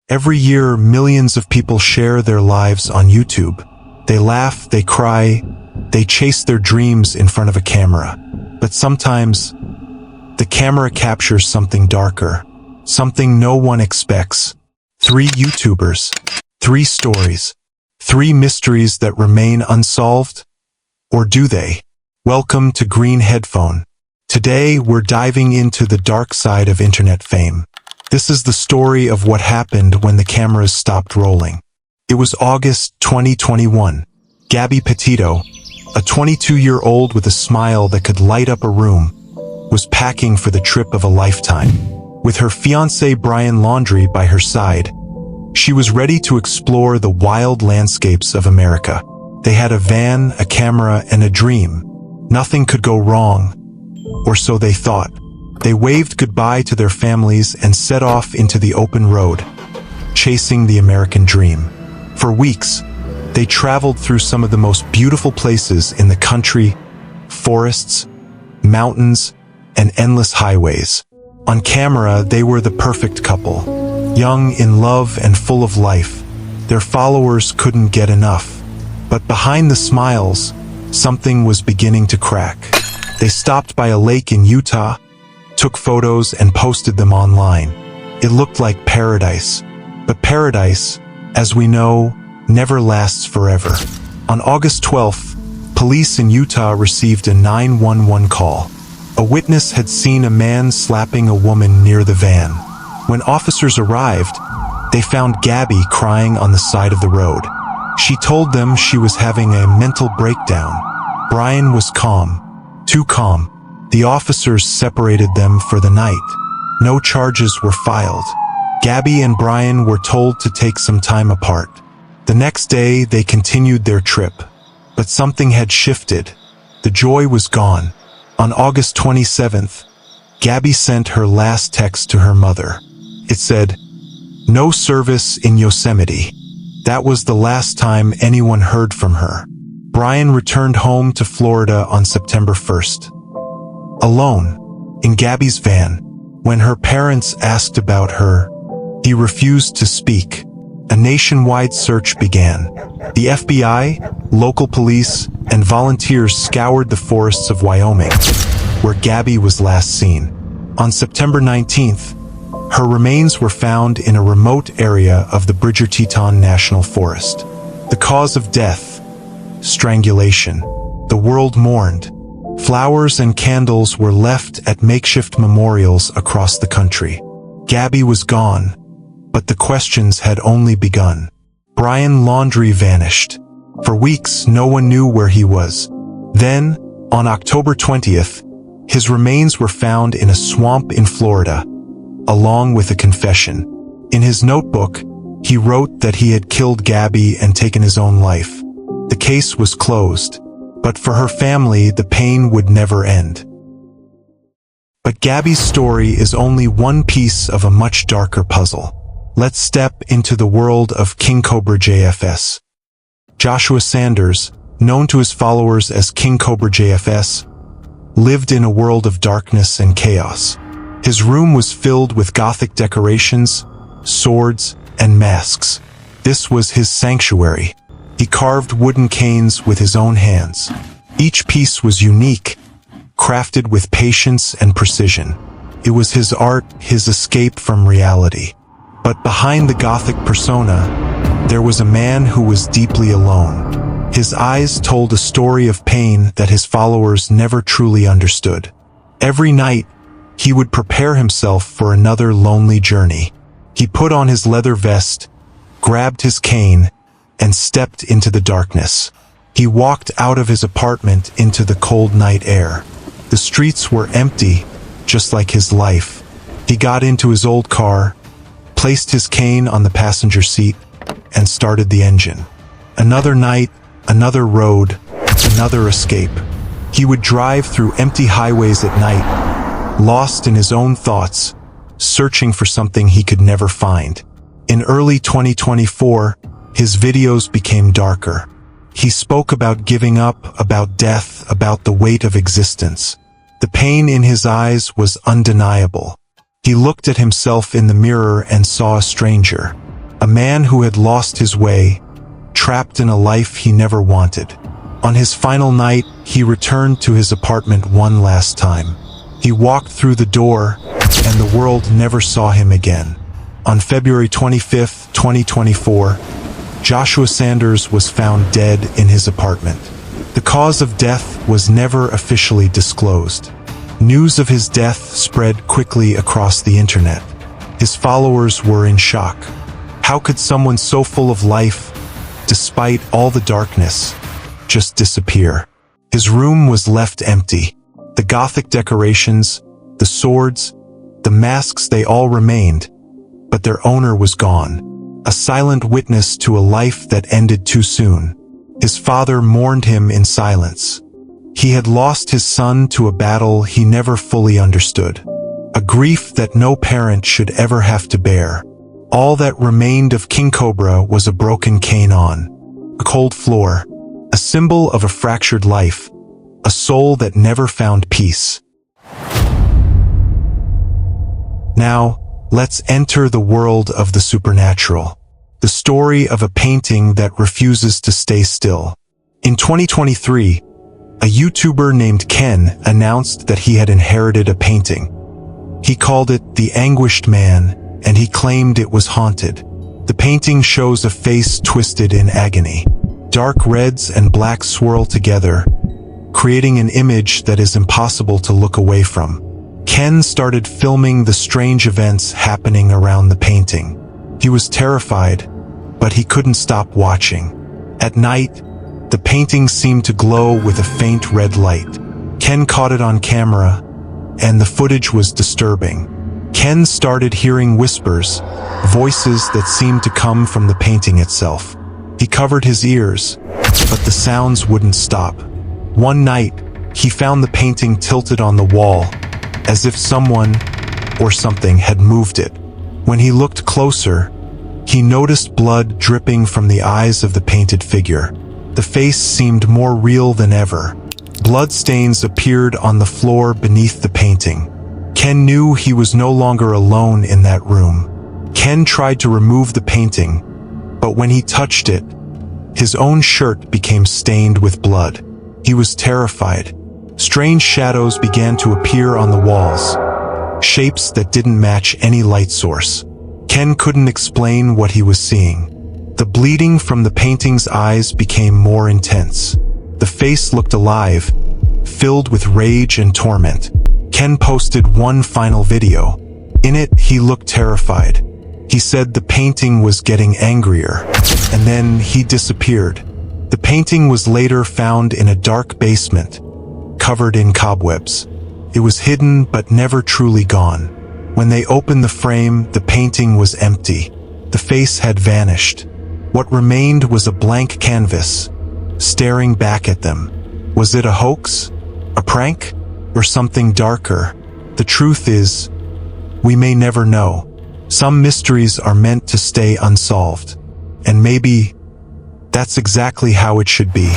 Every year, millions of people share their lives on YouTube. They laugh, they cry, they chase their dreams in front of a camera. But sometimes, the camera captures something darker, something no one expects. 3 YouTubers, 3 stories, 3 mysteries that remain unsolved? Or do they? Welcome to Green Headphone. Today, we're diving into the dark side of internet fame. This is the story of what happened when the cameras stopped rolling. It was August 2021. Gabby Petito, a 22-year-old with a smile that could light up a room, was packing for the trip of a lifetime. With her fiancé Brian Laundrie by her side, she was ready to explore the wild landscapes of America. They had a van, a camera, and a dream. Nothing could go wrong, or so they thought. They waved goodbye to their families and set off into the open road, chasing the American dream. For weeks, they traveled through some of the most beautiful places in the country, forests, mountains, and endless highways. On camera, they were the perfect couple, young, in love, and full of life. Their followers couldn't get enough. But behind the smiles, something was beginning to crack. They stopped by a lake in Utah, took photos and posted them online. It looked like paradise. But paradise, as we know, never lasts forever. On August 12th, police in Utah received a 911 call. A witness had seen a man slapping a woman near the van. When officers arrived, they found Gabby crying on the side of the road. She told them she was having a mental breakdown. Brian was calm, too calm. The officers separated them for the night. No charges were filed. Gabby and Brian were told to take some time apart. The next day, they continued their trip. But something had shifted. The joy was gone. On August 27th, Gabby sent her last text to her mother. It said, "No service in Yosemite." That was the last time anyone heard from her. Brian returned home to Florida on September 1st. Alone, in Gabby's van. When her parents asked about her, he refused to speak. A nationwide search began. The FBI, local police, and volunteers scoured the forests of Wyoming, where Gabby was last seen. On September 19th, her remains were found in a remote area of the Bridger-Teton National Forest. The cause of death: strangulation. The world mourned. Flowers and candles were left at makeshift memorials across the country. Gabby was gone, but the questions had only begun. Brian Laundrie vanished. For weeks, no one knew where he was. Then, on October 20th, his remains were found in a swamp in Florida, along with a confession. In his notebook, he wrote that he had killed Gabby and taken his own life. The case was closed. But for her family, the pain would never end. But Gabby's story is only one piece of a much darker puzzle. Let's step into the world of KingCobraJFS. Joshua Sanders, known to his followers as KingCobraJFS, lived in a world of darkness and chaos. His room was filled with Gothic decorations, swords, and masks. This was his sanctuary. He carved wooden canes with his own hands. Each piece was unique, crafted with patience and precision. It was his art, his escape from reality. But behind the Gothic persona, there was a man who was deeply alone. His eyes told a story of pain that his followers never truly understood. Every night, he would prepare himself for another lonely journey. He put on his leather vest, grabbed his cane, and stepped into the darkness. He walked out of his apartment into the cold night air. The streets were empty, just like his life. He got into his old car, placed his cane on the passenger seat, and started the engine. Another night, another road, another escape. He would drive through empty highways at night, lost in his own thoughts, searching for something he could never find. In early 2024, his videos became darker. He spoke about giving up, about death, about the weight of existence. The pain in his eyes was undeniable. He looked at himself in the mirror and saw a stranger. A man who had lost his way, trapped in a life he never wanted. On his final night, he returned to his apartment one last time. He walked through the door, and the world never saw him again. On February 25, 2024, Joshua Sanders was found dead in his apartment. The cause of death was never officially disclosed. News of his death spread quickly across the internet. His followers were in shock. How could someone so full of life, despite all the darkness, just disappear? His room was left empty. The Gothic decorations, the swords, the masks, they all remained, but their owner was gone. A silent witness to a life that ended too soon. His father mourned him in silence. He had lost his son to a battle he never fully understood. A grief that no parent should ever have to bear. All that remained of King Cobra was a broken cane on a cold floor, a symbol of a fractured life, a soul that never found peace. Now, let's enter the world of the supernatural. The story of a painting that refuses to stay still. In 2023, a YouTuber named Ken announced that he had inherited a painting. He called it the Anguished Man, and he claimed it was haunted. The painting shows a face twisted in agony. Dark reds and blacks swirl together, creating an image that is impossible to look away from. Ken started filming the strange events happening around the painting. He was terrified, but he couldn't stop watching. At night, the painting seemed to glow with a faint red light. Ken caught it on camera, and the footage was disturbing. Ken started hearing whispers, voices that seemed to come from the painting itself. He covered his ears, but the sounds wouldn't stop. One night, he found the painting tilted on the wall, as if someone or something had moved it. When he looked closer, he noticed blood dripping from the eyes of the painted figure. The face seemed more real than ever. Blood stains appeared on the floor beneath the painting. Ken knew he was no longer alone in that room. Ken tried to remove the painting, but when he touched it, his own shirt became stained with blood. He was terrified. Strange shadows began to appear on the walls, shapes that didn't match any light source. Ken couldn't explain what he was seeing. The bleeding from the painting's eyes became more intense. The face looked alive, filled with rage and torment. Ken posted one final video. In it, he looked terrified. He said the painting was getting angrier, and then he disappeared. The painting was later found in a dark basement, covered in cobwebs. It was hidden but never truly gone. When they opened the frame, the painting was empty. The face had vanished. What remained was a blank canvas, staring back at them. Was it a hoax? A prank? Or something darker? The truth is, we may never know. Some mysteries are meant to stay unsolved. And maybe that's exactly how it should be.